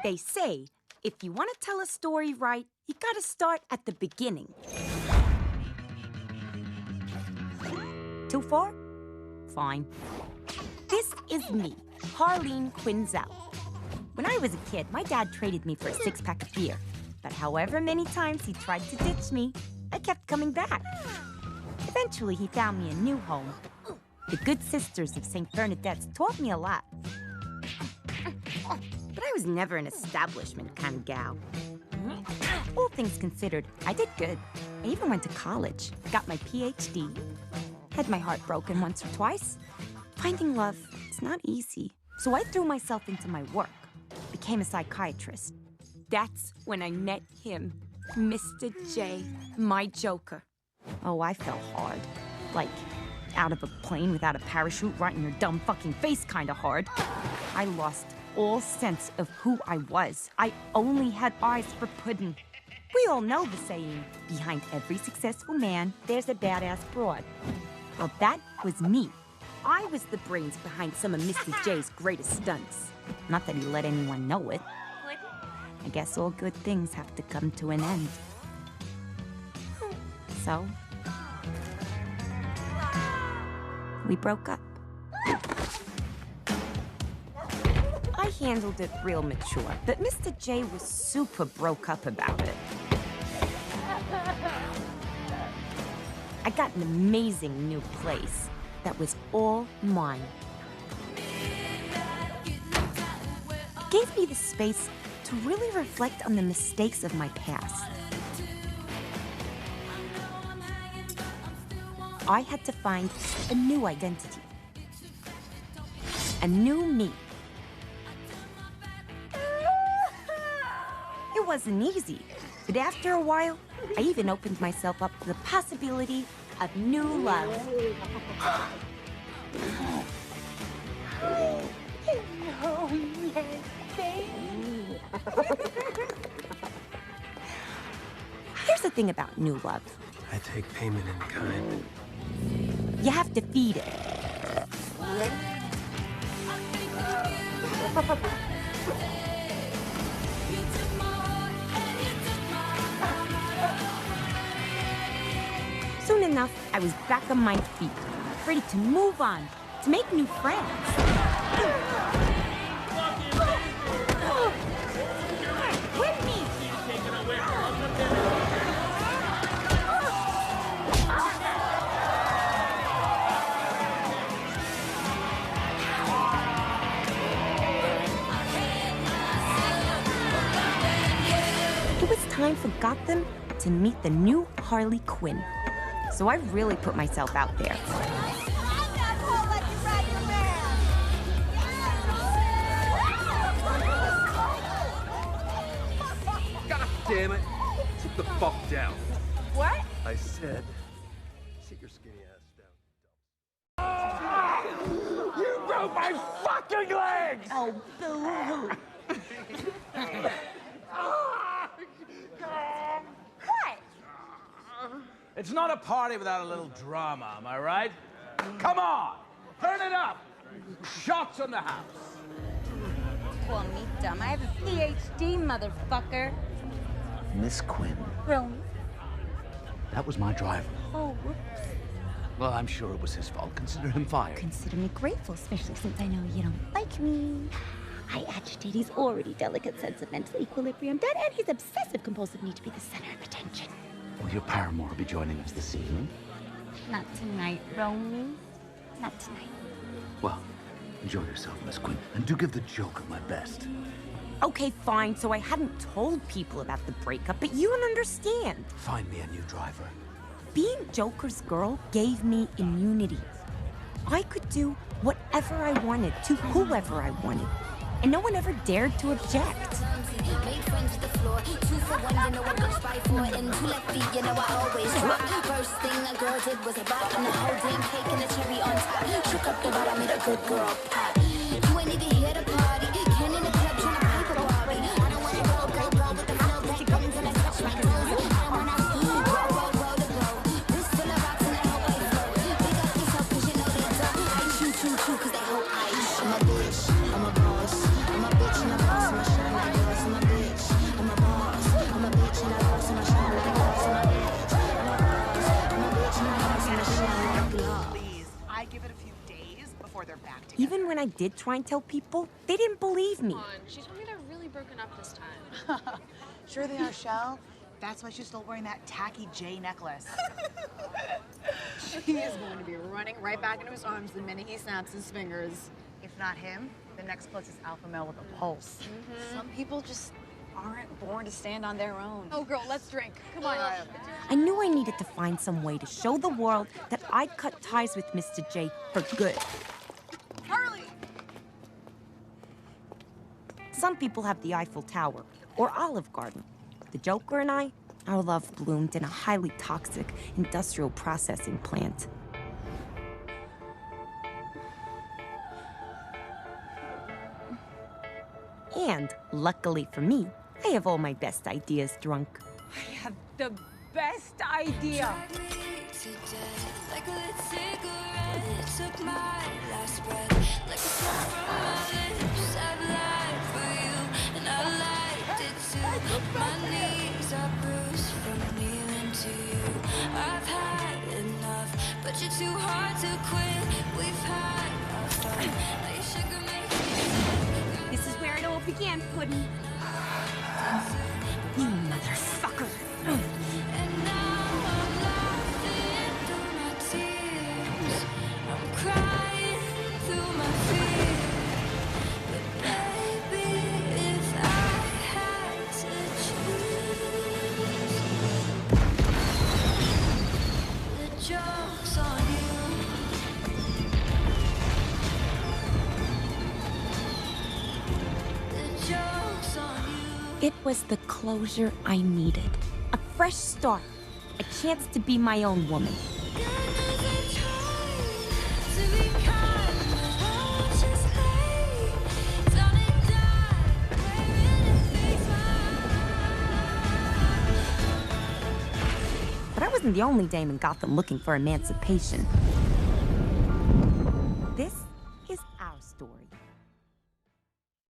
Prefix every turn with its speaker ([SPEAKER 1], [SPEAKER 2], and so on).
[SPEAKER 1] They say, if you want to tell a story right, you gotta start at the beginning. Too far? Fine. This is me, Harley Quinn. When I was a kid, my dad traded me for a six-pack of beer. But however many times he tried to ditch me, I kept coming back. Eventually, he found me a new home. The Good Sisters of St. Bernadette's taught me a lot. But I was never an establishment kind of gal. All things considered, I did good. I even went to college, got my PhD. Had my heart broken once or twice. Finding love, it's not easy. So I threw myself into my work, became a psychiatrist. That's when I met him, Mr. J, my Joker. Oh, I fell hard. Like, out of a plane without a parachute right in your dumb fucking face kind of hard. I lost all sense of who I was. I only had eyes for pudding. We all know the saying, behind every successful man, there's a badass broad. Well, that was me. I was the brains behind some of Mr. J's greatest stunts. Not that he let anyone know it. I guess all good things have to come to an end. So, we broke up. I handled it real mature, but Mr. J was super broke up about it. I got an amazing new place that was all mine. It gave me the space to really reflect on the mistakes of my past. I had to find a new identity. A new me. It wasn't easy, but after a while, I even opened myself up to the possibility of new love. Here's the thing about new love.
[SPEAKER 2] I take payment in kind.
[SPEAKER 1] You have to feed it. Soon enough, I was back on my feet, ready to move on, to make new friends. With me! It was time for Gotham to meet the new Harley Quinn. So I really put myself out there.
[SPEAKER 2] God damn it! Sit the fuck down.
[SPEAKER 1] What?
[SPEAKER 2] I said, sit your skinny ass down. You broke my fucking legs!
[SPEAKER 1] Oh, boo-hoo. What?
[SPEAKER 3] It's not a party without a little drama, am I right? Come on! Turn it up! Shots on the house!
[SPEAKER 1] Call me dumb. I have a PhD, motherfucker.
[SPEAKER 4] Miss Quinn,
[SPEAKER 1] Romy.
[SPEAKER 4] that was my driver.
[SPEAKER 1] Oh, whoops.
[SPEAKER 4] Well, I'm sure it was his fault. Consider him fired.
[SPEAKER 1] Consider me grateful, especially since I know you don't like me. I agitate his already delicate sense of mental equilibrium, that and his obsessive-compulsive need to be the center of attention.
[SPEAKER 4] Will your paramour be joining us this evening?
[SPEAKER 1] Not tonight, Romy. Not tonight.
[SPEAKER 4] Well, enjoy yourself, Miss Quinn, and do give the Joker my best.
[SPEAKER 1] Okay, fine, so I hadn't told people about the breakup, but you don't understand.
[SPEAKER 4] Find me a new driver.
[SPEAKER 1] Being Joker's girl gave me immunity. I could do whatever I wanted to whoever I wanted, and no one ever dared to object.
[SPEAKER 5] Made friends with the floor. 2 for 1, you know I bitch by 4. And 2 left feet, you know I always drop. First thing a girl did was a bop. And the whole damn cake and the cherry on top. Shook up the bottom, made a good girl pop. You ain't even here to party. Ken in the club trying to paper Barbie. I don't wanna go with the flow back until I touch my toes. I don't wanna roll the glow. Wrist full of rocks and I hope I flow. Big up yourself 'cause you know they don't. I choo 'cause they hope I. I'm a bitch, I'm a boss. I'm a bitch and a boss. I'm a shine like yours.
[SPEAKER 1] when I did try and tell people, they didn't believe me.
[SPEAKER 6] Come on, she told me they're really broken up this time.
[SPEAKER 7] Sure they are, Shell. That's why she's still wearing that tacky J necklace.
[SPEAKER 8] He is going to be running right back into his arms the minute he snaps his fingers.
[SPEAKER 7] If not him, the next closest alpha male with a pulse.
[SPEAKER 8] Some people just aren't born to stand on their own. Oh, girl, let's drink. Come on.
[SPEAKER 1] I knew I needed to find some way to show the world that I'd cut ties with Mr. J for good.
[SPEAKER 8] Harley!
[SPEAKER 1] Some people have the Eiffel Tower or Olive Garden. The Joker and I, our love bloomed in a highly toxic industrial processing plant. And, luckily for me, I have all my best ideas drunk.
[SPEAKER 9] I have the best idea.
[SPEAKER 5] My knees are bruised from kneeling to you. I've had enough, but you're too hard to quit. We've had our fun. Now you sugar make me.
[SPEAKER 9] This is where it all began, Puddin'. You motherfucker.
[SPEAKER 5] And now I'm laughing through my tears. I'm crying through my fears. But baby, if I had to choose, the joke's on you. The joke's on you.
[SPEAKER 1] It was the closure I needed. A fresh start. A chance to be my own woman. But I wasn't the only dame in Gotham looking for emancipation.